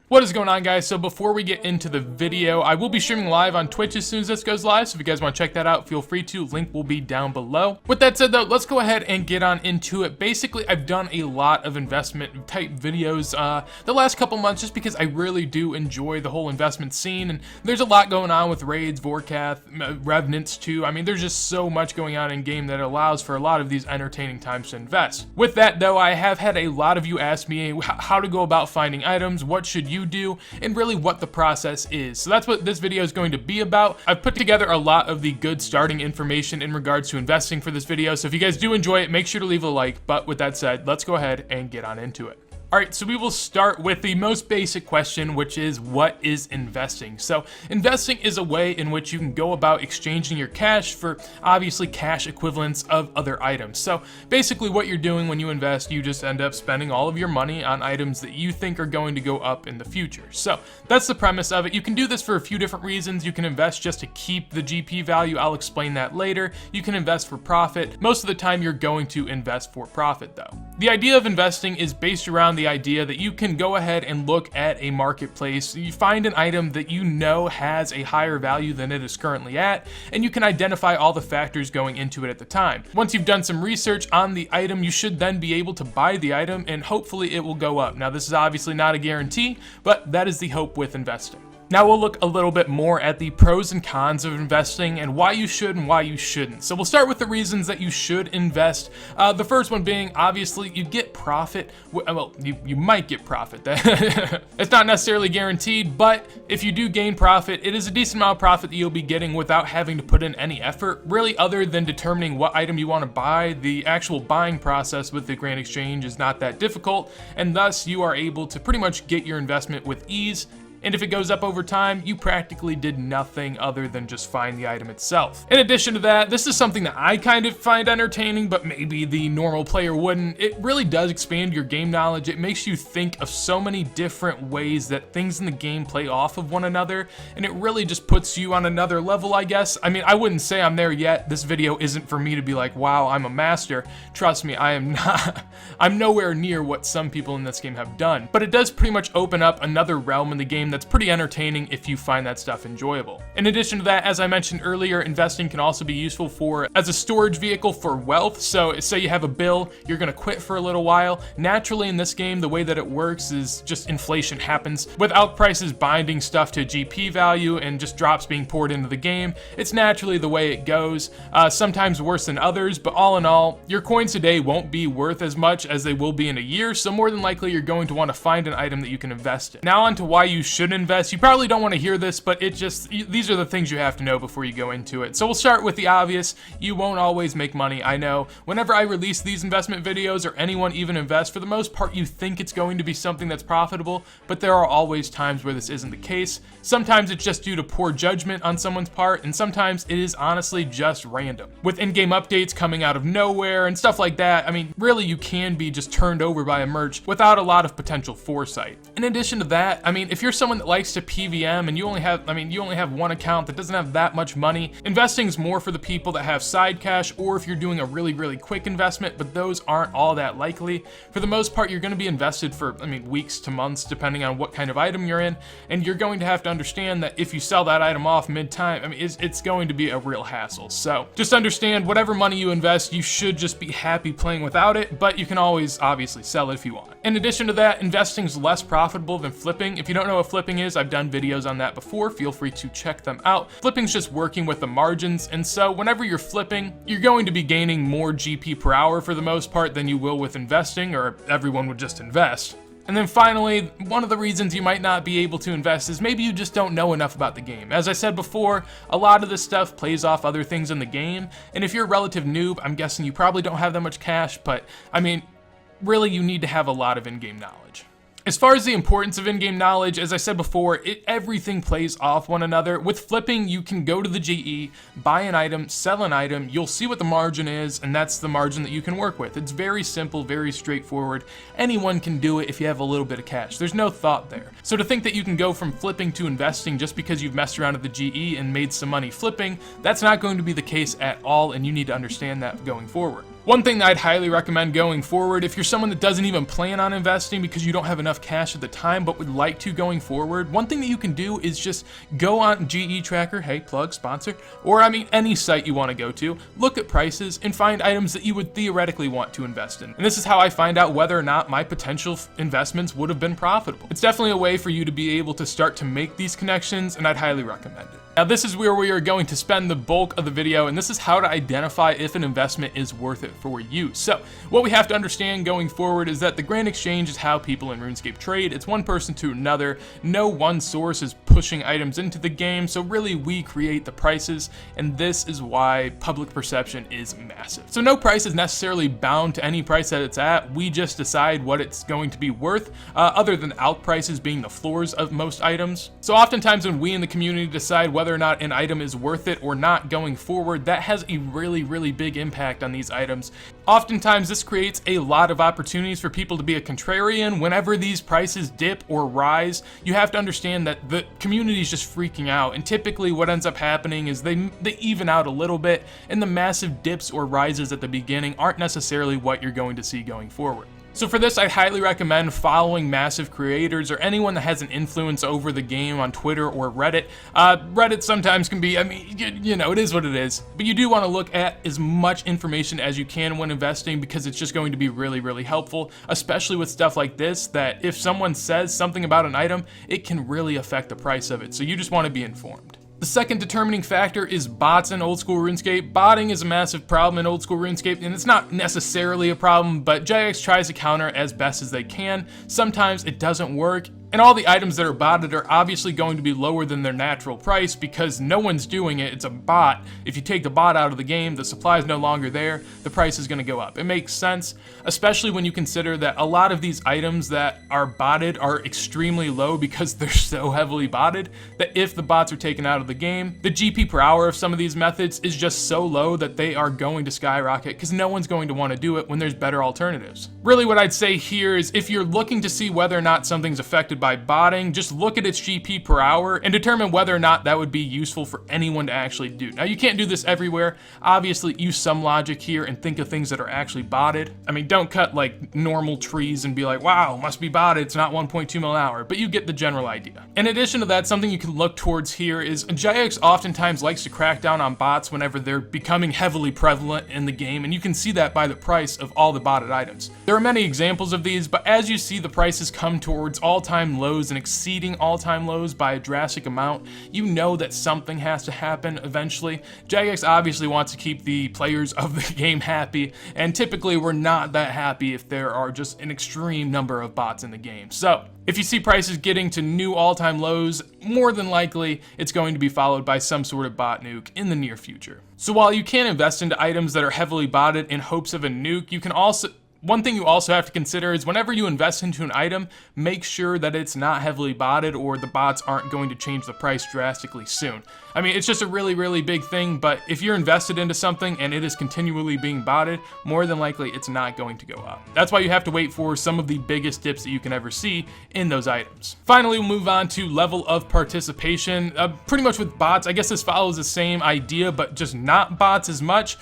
What is going on, guys? So before we get into the video, I will be streaming live on Twitch as soon as this goes live, so if you guys want to check that out, feel free to. Link will be down below. With that said though, let's go ahead and get on into it. Basically, I've done a lot of investment type videos the last couple months just because I really do enjoy the whole investment scene, and there's a lot going on with raids, Vorkath, Revenants too. I mean, there's just so much going on in game that allows for a lot of these entertaining times to invest. With that though, I have had a lot of you ask me how to go about finding items, what should you do, and really what the process is. So that's what this video is going to be about. I've put together a lot of the good starting information in regards to investing for this video, so if you guys do enjoy it, make sure to leave a like. But with that said, let's go ahead and get on into it. Alright, so we will start with the most basic question, which is, what is investing? So investing is a way in which you can go about exchanging your cash for obviously cash equivalents of other items. So basically what you're doing when you invest, you just end up spending all of your money on items that you think are going to go up in the future. So that's the premise of it. You can do this for a few different reasons. You can invest just to keep the GP value. I'll explain that later. You can invest for profit. Most of the time you're going to invest for profit though. The idea of investing is based around the idea that you can go ahead and look at a marketplace, you find an item that you know has a higher value than it is currently at, and you can identify all the factors going into it at the time. Once you've done some research on the item, you should then be able to buy the item and hopefully it will go up. Now this is obviously not a guarantee, but that is the hope with investing. Now we'll look a little bit more at the pros and cons of investing and why you should and why you shouldn't. So we'll start with the reasons that you should invest. The first one being, obviously, you get profit. Well, you might get profit. It's not necessarily guaranteed, but if you do gain profit, it is a decent amount of profit that you'll be getting without having to put in any effort, really, other than determining what item you want to buy. The actual buying process with the Grand Exchange is not that difficult, and thus you are able to pretty much get your investment with ease. And if it goes up over time, you practically did nothing other than just find the item itself. In addition to that, this is something that I kind of find entertaining, but maybe the normal player wouldn't. It really does expand your game knowledge. It makes you think of so many different ways that things in the game play off of one another, and it really just puts you on another level, I guess. I mean, I wouldn't say I'm there yet. This video isn't for me to be like, wow, I'm a master. Trust me, I am not. I'm nowhere near what some people in this game have done, but it does pretty much open up another realm in the game that's pretty entertaining if you find that stuff enjoyable. In addition to that, as I mentioned earlier, investing can also be useful as a storage vehicle for wealth. So say you have a bill, you're gonna quit for a little while. Naturally in this game, the way that it works is just inflation happens. Without prices binding stuff to GP value and just drops being poured into the game, it's naturally the way it goes. Sometimes worse than others, but all in all, your coins today won't be worth as much as they will be in a year, so more than likely you're going to want to find an item that you can invest in. Now on to why you should invest. You probably don't want to hear this, but these are the things you have to know before you go into it. So we'll start with the obvious. You won't always make money. I know whenever I release these investment videos, or anyone even invests, for the most part you think it's going to be something that's profitable, but there are always times where this isn't the case. Sometimes it's just due to poor judgment on someone's part, and sometimes it is honestly just random. With in-game updates coming out of nowhere and stuff like that, I mean, really you can be just turned over by a merch without a lot of potential foresight. In addition to that, I mean, if you're someone that likes to PVM and you only have one account that doesn't have that much money, investing's more for the people that have side cash, or if you're doing a really quick investment, but those aren't all that likely. For the most part, you're going to be invested for, weeks to months, depending on what kind of item you're in, and you're going to have to understand that if you sell that item off mid-time, it's going to be a real hassle. So just understand, whatever money you invest, you should just be happy playing without it, but you can always obviously sell it if you want. In addition to that, investing's less profitable than flipping. If you don't know what flipping is, I've done videos on that before, feel free to check them out. Flipping's just working with the margins, and so whenever you're flipping, you're going to be gaining more GP per hour for the most part than you will with investing, or everyone would just invest. And then finally, one of the reasons you might not be able to invest is maybe you just don't know enough about the game. As I said before, a lot of this stuff plays off other things in the game, and if you're a relative noob, I'm guessing you probably don't have that much cash, but really you need to have a lot of in-game knowledge. As far as the importance of in-game knowledge, as I said before, everything plays off one another. With flipping, you can go to the GE, buy an item, sell an item, you'll see what the margin is, and that's the margin that you can work with. It's very simple, very straightforward. Anyone can do it if you have a little bit of cash. There's no thought there. So to think that you can go from flipping to investing just because you've messed around at the GE and made some money flipping, that's not going to be the case at all, and you need to understand that going forward. One thing that I'd highly recommend going forward, if you're someone that doesn't even plan on investing because you don't have enough cash at the time but would like to going forward, one thing that you can do is just go on GE Tracker, hey, plug, sponsor, or I mean any site you want to go to, look at prices and find items that you would theoretically want to invest in. And this is how I find out whether or not my potential investments would have been profitable. It's definitely a way for you to be able to start to make these connections, and I'd highly recommend it. Now this is where we are going to spend the bulk of the video, and this is how to identify if an investment is worth it for you. So what we have to understand going forward is that the Grand Exchange is how people in RuneScape trade. It's one person to another. No one source is pushing items into the game, so really we create the prices, and this is why public perception is massive. So no price is necessarily bound to any price that it's at. We just decide what it's going to be worth, other than alt prices being the floors of most items. So oftentimes when we in the community decide whether or not an item is worth it or not going forward, that has a really big impact on these items. Oftentimes this creates a lot of opportunities for people to be a contrarian. Whenever these prices dip or rise, you have to understand that the community is just freaking out, and typically what ends up happening is they even out a little bit, and the massive dips or rises at the beginning aren't necessarily what you're going to see going forward. So for this, I highly recommend following massive creators or anyone that has an influence over the game on Twitter or Reddit. Reddit sometimes can be, I mean, you know, it is what it is. But you do want to look at as much information as you can when investing, because it's just going to be really helpful, especially with stuff like this, that if someone says something about an item, it can really affect the price of it. So you just want to be informed. The second determining factor is bots in old school RuneScape. Botting is a massive problem in old school RuneScape, and it's not necessarily a problem, but Jagex tries to counter as best as they can. Sometimes it doesn't work, and all the items that are botted are obviously going to be lower than their natural price because no one's doing it, it's a bot. If you take the bot out of the game, the supply is no longer there, the price is going to go up. It makes sense, especially when you consider that a lot of these items that are botted are extremely low because they're so heavily botted that if the bots are taken out of the game, the GP per hour of some of these methods is just so low that they are going to skyrocket because no one's going to want to do it when there's better alternatives. Really what I'd say here is if you're looking to see whether or not something's affected by botting, just look at its GP per hour and determine whether or not that would be useful for anyone to actually do. Now you can't do this everywhere. Obviously use some logic here and think of things that are actually botted. I mean, don't cut like normal trees and be like, wow, must be botted, it's not 1.2 mil an hour, but you get the general idea. In addition to that, something you can look towards here is Jagex oftentimes likes to crack down on bots whenever they're becoming heavily prevalent in the game, and you can see that by the price of all the botted items. There are many examples of these, but as you see the prices come towards all-time lows and exceeding all-time lows by a drastic amount, you know that something has to happen eventually. Jagex obviously wants to keep the players of the game happy, and typically we're not that happy if there are just an extreme number of bots in the game. So if you see prices getting to new all-time lows, more than likely it's going to be followed by some sort of bot nuke in the near future. So while you can invest into items that are heavily botted in hopes of a nuke, you can also one thing you also have to consider is whenever you invest into an item, make sure that it's not heavily botted or the bots aren't going to change the price drastically soon. I mean, it's just a really big thing, but if you're invested into something and it is continually being botted, more than likely it's not going to go up. That's why you have to wait for some of the biggest dips that you can ever see in those items. Finally, we'll move on to level of participation. Pretty much with bots, I guess this follows the same idea, but just not bots as much.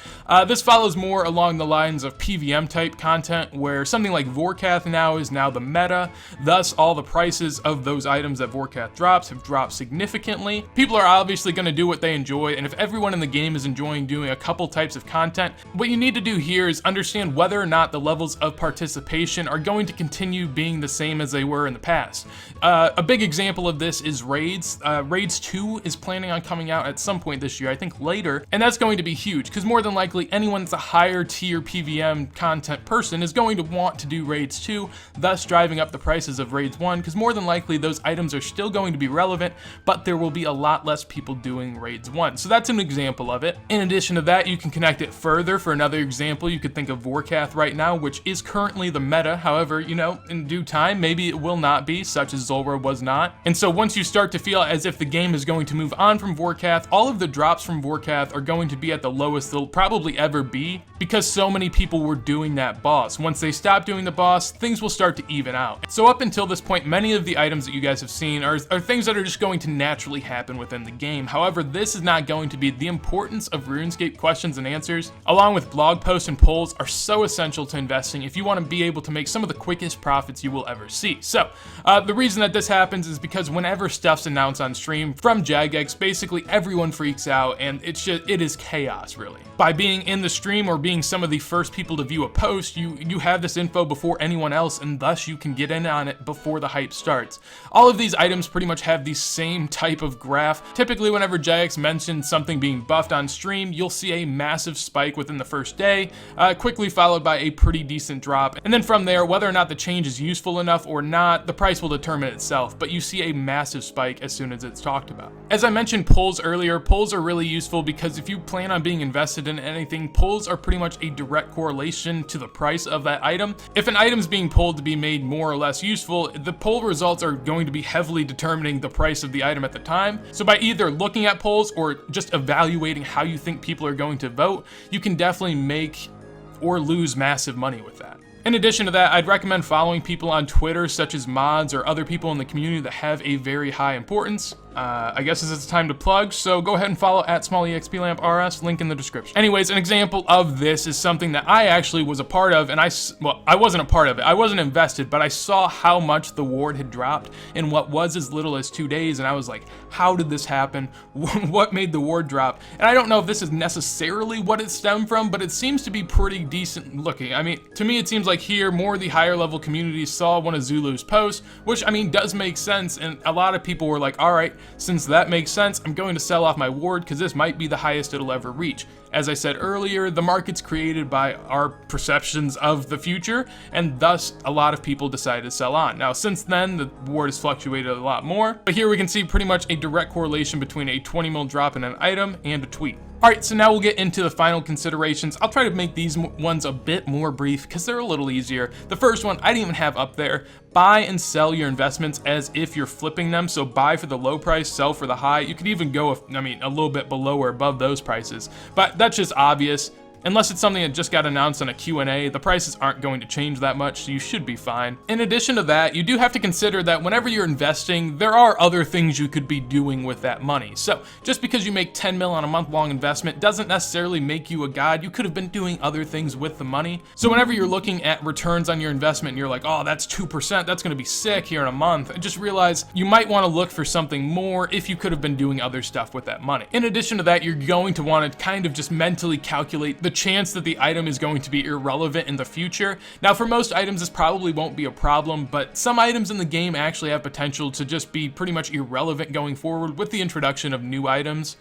This follows more along the lines of PVM type content, where something like Vorkath now is the meta. Thus, all the prices of those items that Vorkath drops have dropped significantly. People are obviously going to do what they enjoy, and if everyone in the game is enjoying doing a couple types of content, what you need to do here is understand whether or not the levels of participation are going to continue being the same as they were in the past. A big example of this is Raids. Raids 2 is planning on coming out at some point this year, I think later, and that's going to be huge because more than likely anyone that's a higher tier PVM content person is going to want to do Raids 2, thus driving up the prices of Raids 1, because more than likely those items are still going to be relevant, but there will be a lot less people doing Raids 1. So that's an example of it. In addition to that, you can connect it further. For another example, you could think of Vorkath right now, which is currently the meta. However, you know, in due time, maybe it will not be, such as Zulrah was not. And so once you start to feel as if the game is going to move on from Vorkath, all of the drops from Vorkath are going to be at the lowest they'll probably ever be because so many people were doing that boss. Once they stop doing the boss, things will start to even out. So up until this point, many of the items that you guys have seen are things that are just going to naturally happen within the game. However, However, this is not going to be the importance of RuneScape questions and answers, along with blog posts and polls, are so essential to investing if you want to be able to make some of the quickest profits you will ever see. So, the reason that this happens is because whenever stuff's announced on stream from Jagex, basically everyone freaks out, and it is chaos, really. By being in the stream or being some of the first people to view a post, you have this info before anyone else, and thus you can get in on it before the hype starts. All of these items pretty much have the same type of graph. Typically, whenever Jagex mentions something being buffed on stream, you'll see a massive spike within the first day, quickly followed by a pretty decent drop. And then from there, whether or not the change is useful enough or not, the price will determine itself, but you see a massive spike as soon as it's talked about. As I mentioned polls earlier, polls are really useful because if you plan on being invested in anything, polls are pretty much a direct correlation to the price of that item. If an item is being polled to be made more or less useful, the poll results are going to be heavily determining the price of the item at the time. So by either looking at polls or just evaluating how you think people are going to vote, you can definitely make or lose massive money with that. In addition to that, I'd recommend following people on Twitter, such as mods or other people in the community that have a very high importance. I guess this is time to plug, so go ahead and follow at SmallEXPLampRS, link in the description. Anyways, an example of this is something that I actually was a part of, and I wasn't a part of it. I wasn't invested, but I saw how much the ward had dropped in what was as little as 2 days, and I was like, how did this happen? What made the ward drop? And I don't know if this is necessarily what it stemmed from, but it seems to be pretty decent looking. I mean, to me, it seems like here, more of the higher level communities saw one of Zulu's posts, which, I mean, does make sense, and a lot of people were like, all right, since that makes sense, I'm going to sell off my ward because this might be the highest it'll ever reach. As I said earlier, the market's created by our perceptions of the future, and thus a lot of people decided to sell on. Now, since then, the ward has fluctuated a lot more, but here we can see pretty much a direct correlation between a 20 mil drop in an item and a tweet. Alright, so now we'll get into the final considerations. I'll try to make these ones a bit more brief because they're a little easier. The first one, I didn't even have up there. Buy and sell your investments as if you're flipping them. So buy for the low price, sell for the high. You could even go, a little bit below or above those prices, but that's just obvious. Unless it's something that just got announced on a Q&A, the prices aren't going to change that much, so you should be fine. In addition to that, you do have to consider that whenever you're investing, there are other things you could be doing with that money. So just because you make 10 mil on a month-long investment doesn't necessarily make you a god. You could have been doing other things with the money. So whenever you're looking at returns on your investment and you're like, oh, that's 2%, that's gonna be sick here in a month, just realize you might wanna look for something more if you could have been doing other stuff with that money. In addition to that, you're going to wanna kind of just mentally calculate the chance that the item is going to be irrelevant in the future. Now, for most items, this probably won't be a problem, but some items in the game actually have potential to just be pretty much irrelevant going forward with the introduction of new items.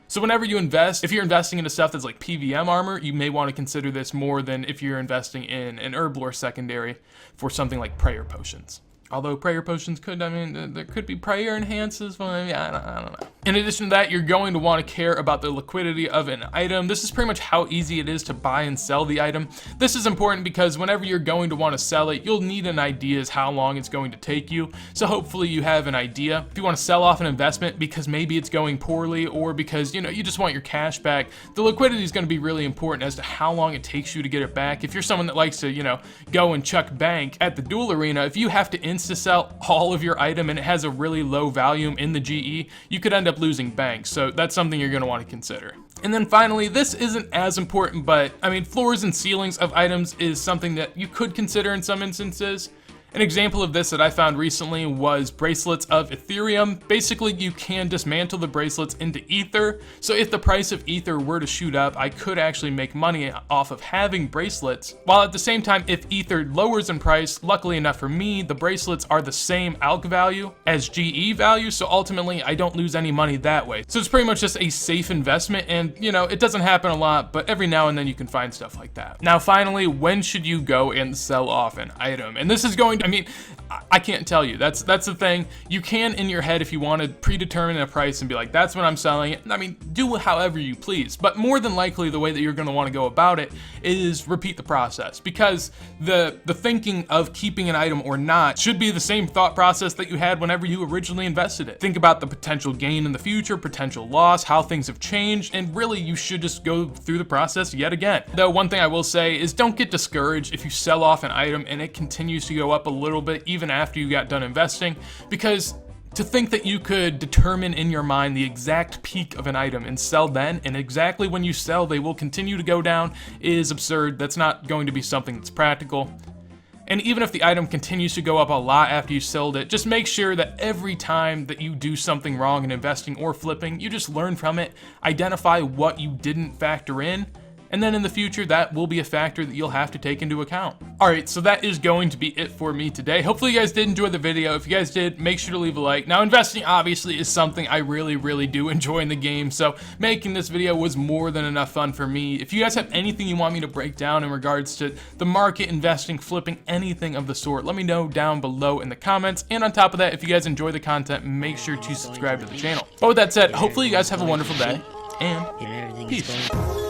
So whenever you invest, if you're investing into stuff that's like PVM armor, you may want to consider this more than if you're investing in an herb lore secondary for something like prayer potions. Although prayer potions could, there could be prayer enhances, well, I don't know. In addition to that, you're going to want to care about the liquidity of an item. This is pretty much how easy it is to buy and sell the item. This is important because whenever you're going to want to sell it, you'll need an idea as how long it's going to take you. So hopefully you have an idea. If you want to sell off an investment because maybe it's going poorly or because, you just want your cash back, the liquidity is going to be really important as to how long it takes you to get it back. If you're someone that likes to, go and chuck bank at the duel arena, if you have to insta-sell all of your item and it has a really low volume in the GE, you could end up losing bank. So that's something you're going to want to consider. And then finally, this isn't as important, but floors and ceilings of items is something that you could consider in some instances. An example of this that I found recently was bracelets of Ethereum. Basically, you can dismantle the bracelets into Ether. So if the price of Ether were to shoot up, I could actually make money off of having bracelets. While at the same time, if Ether lowers in price, luckily enough for me, the bracelets are the same ALC value as GE value. So ultimately, I don't lose any money that way. So it's pretty much just a safe investment. And it doesn't happen a lot, but every now and then you can find stuff like that. Now, finally, when should you go and sell off an item? And this is going to, I can't tell you. That's the thing. You can, in your head, if you want to predetermine a price and be like, that's when I'm selling it. Do however you please. But more than likely, the way that you're going to want to go about it is repeat the process, because the thinking of keeping an item or not should be the same thought process that you had whenever you originally invested it. Think about the potential gain in the future, potential loss, how things have changed, and really you should just go through the process yet again. Though one thing I will say is don't get discouraged if you sell off an item and it continues to go up a little bit even after you got done investing, because To think that you could determine in your mind the exact peak of an item and sell then, and exactly when you sell they will continue to go down, is absurd. That's not going to be something that's practical. And even if the item continues to go up a lot after you sold it, just make sure that every time that you do something wrong in investing or flipping, you just learn from it, identify what you didn't factor in, and then in the future, that will be a factor that you'll have to take into account. Alright, so that is going to be it for me today. Hopefully you guys did enjoy the video. If you guys did, make sure to leave a like. Now, investing obviously is something I really do enjoy in the game, so making this video was more than enough fun for me. If you guys have anything you want me to break down in regards to the market, investing, flipping, anything of the sort, let me know down below in the comments. And on top of that, if you guys enjoy the content, make sure to subscribe to the channel. But with that said, hopefully you guys have a wonderful day, and peace.